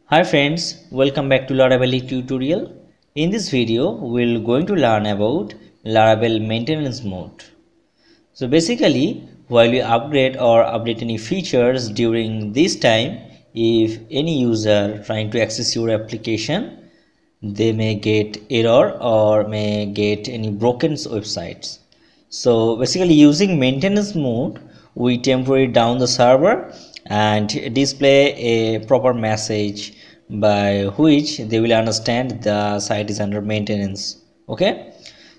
Hi friends, welcome back to Laravel tutorial. In this video, we're going to learn about Laravel Maintenance Mode. So basically, while you upgrade or update any features during this time, if any user trying to access your application, they may get error or may get any broken websites. So basically using maintenance mode, we temporarily down the server and display a proper message by which they will understand the site is under maintenance. Okay,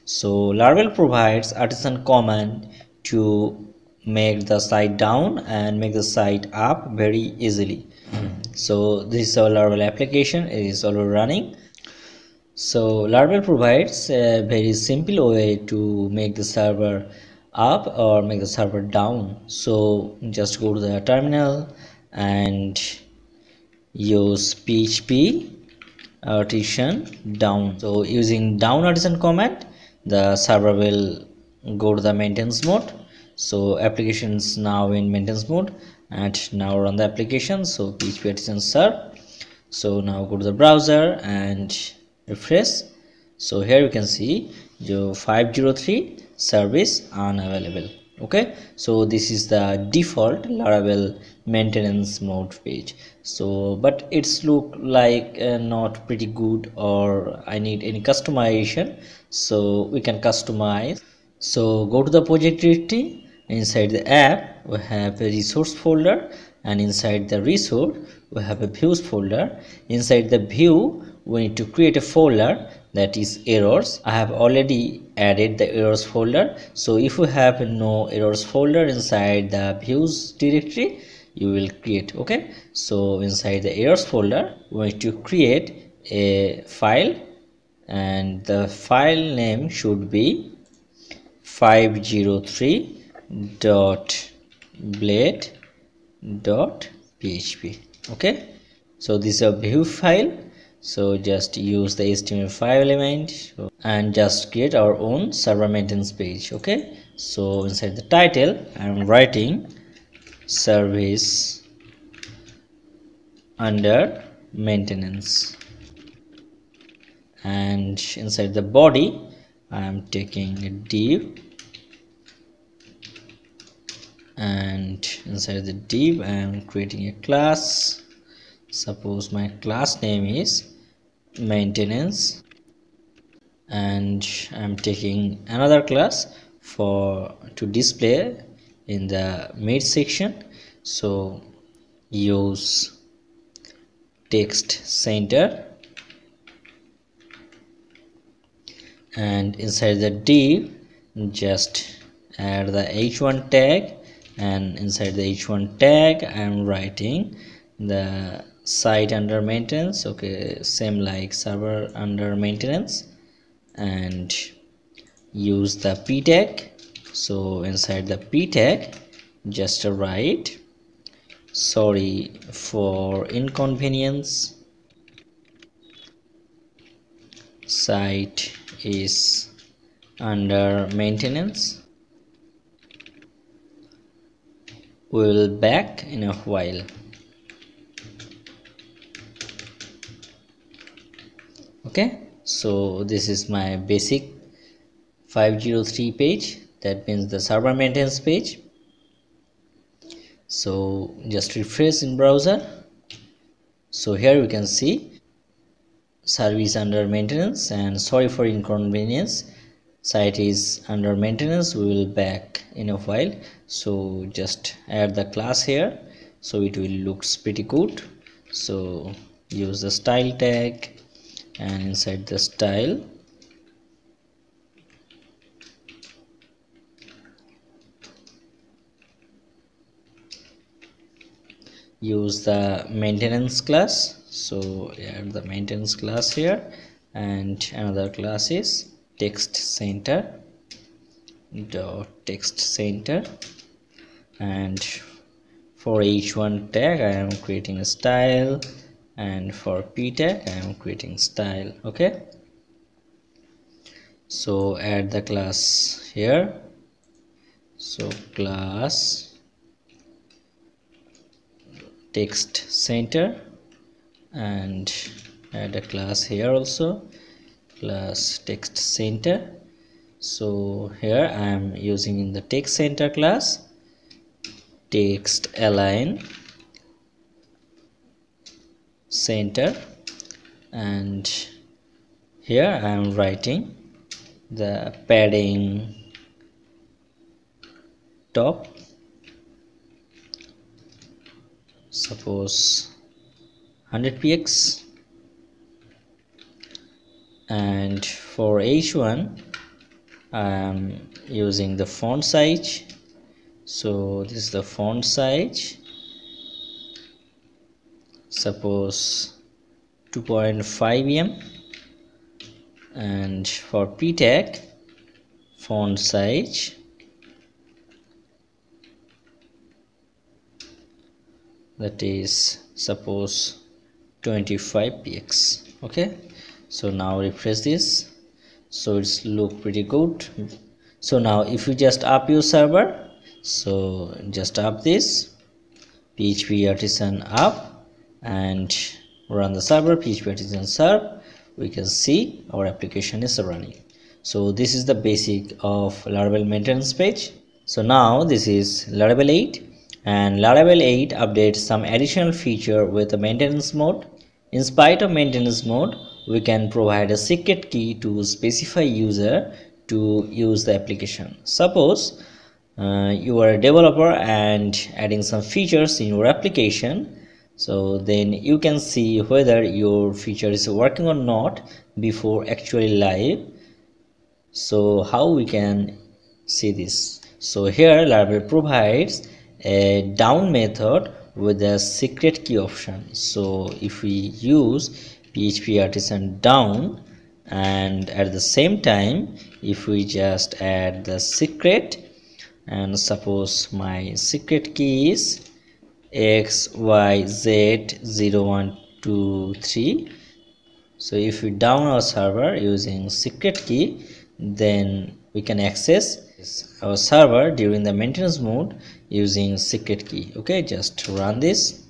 so Laravel provides artisan command to make the site down and make the site up very easily. So this is our Laravel application. It is already running. So Laravel provides a very simple way to make the server up or make the server down. So just go to the terminal and use php artisan down. So using down artisan command, the server will go to the maintenance mode. So application is now in maintenance mode and now run the application. So php artisan serve. So now go to the browser and refresh. So here you can see the 503 service unavailable. Okay, so this is the default Laravel maintenance mode page. So but it's look like not pretty good, or I need any customization, so we can customize. So go to the project directory. Inside the app we have a resource folder, and inside the resource we have a views folder. Inside the view we need to create a folder that is errors. I have already added the errors folder. So if you have no errors folder inside the views directory, you will create. Okay, so inside the errors folder we need to create a file, and the file name should be 503.blade.php. okay, so this is a view file. So just use the HTML5 element and just create our own server maintenance page. Okay, so inside the title I am writing service under maintenance, and inside the body I am taking a div, and inside the div I am creating a class. Suppose my class name is maintenance, and I'm taking another class to display in the mid section. So use text center, and inside the div just add the h1 tag, and inside the h1 tag I am writing the site under maintenance. Okay, same like server under maintenance, and use the p tag. So inside the p tag just write sorry for inconvenience, site is under maintenance, we will back in a while. Okay, so this is my basic 503 page, that means the server maintenance page. So just refresh in browser. So here you can see service under maintenance and sorry for inconvenience, site is under maintenance, we will back in a while. So just add the class here, so it will looks pretty good. So use the style tag, and inside the style use the maintenance class. So add the maintenance class here, and another class is text center dot text center, and for h1 tag I am creating a style, and for p tag I am creating style. Okay, so add the class here. So class text center, and add a class here also, class text center. So here I am using in the text center class text align center, and here I am writing the padding top, suppose 100 px, and for h1 I am using the font size. So this is the font size, suppose 2.5 em, and for p tag font size that is suppose 25 px. Okay, so now refresh this, so it's look pretty good. So now if you just up your server, so just up this php artisan up and run the server php artisan serve, we can see our application is running. So this is the basic of Laravel maintenance page. So now this is Laravel 8, and Laravel 8 updates some additional feature with the maintenance mode. In spite of maintenance mode, we can provide a secret key to specify user to use the application. Suppose you are a developer and adding some features in your application, so then you can see whether your feature is working or not before actually live. So how we can see this? So here Laravel provides a down method with a secret key option. So if we use php artisan down, and at the same time if we just add the secret, and suppose my secret key is xyz0123, so if we down our server using secret key, then we can access our server during the maintenance mode using secret key. Okay, just run this,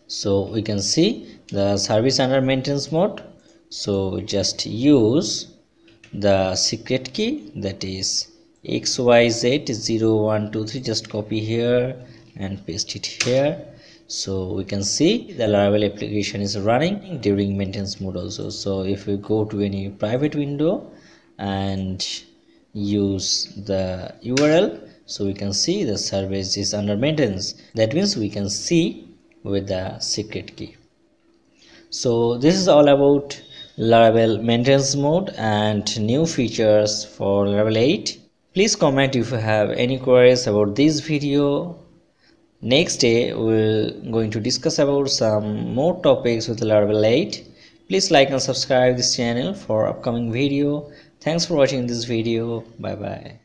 so we can see the service under maintenance mode. So just use the secret key, that is xyz0123, just copy here and paste it here. So we can see the Laravel application is running during maintenance mode also. So if we go to any private window and use the URL, so we can see the service is under maintenance. That means we can see with the secret key. So this is all about Laravel maintenance mode and new features for Laravel 8. Please comment if you have any queries about this video. Next day we're going to discuss about some more topics with Laravel 8. Please like and subscribe this channel for upcoming video. Thanks for watching this video. Bye bye.